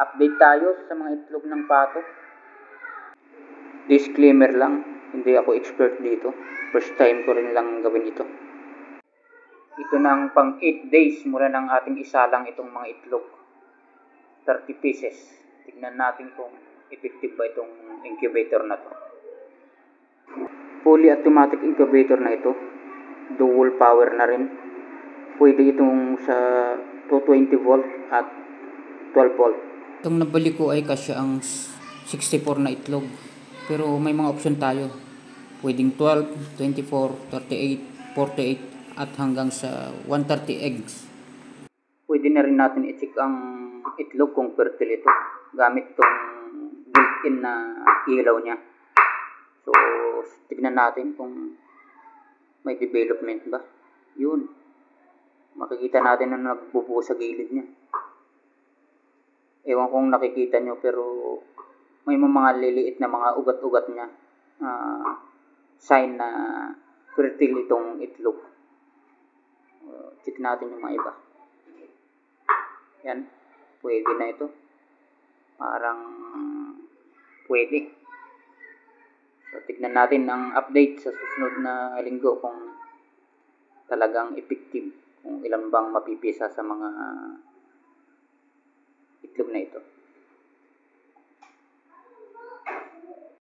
Update tayo sa mga itlog ng pato. Disclaimer lang, hindi ako expert dito. First time ko rin lang gawin ito. Ito na ang pang 8 days mula ng ating isalang itong mga itlog. 30 pieces. Tignan natin kung effective ba itong incubator na to. Fully automatic incubator na ito. Dual power na rin. Pwede itong sa 220 volt at 12 volt. Itong nabili ko ay kasya ang 64 na itlog. Pero may mga option tayo. Pwedeng 12, 24, 38, 48 at hanggang sa 130 eggs. Pwede na rin natin i-check ang itlog kung fertile ito gamit itong built-in na ilaw niya. So, tignan natin kung may development ba. Yun. Makikita natin na nagbubuo sa gilid niya. Ewan kung nakikita nyo, pero may mga liliit na mga ugat-ugat niya. Sign na fertile itong itlog. Check natin yung mga iba. Yan. Pwede na ito. Parang pwede. So, tignan natin ang update sa susunod na linggo kung talagang effective. Kung ilan bang mapipisa sa mga itlog na ito.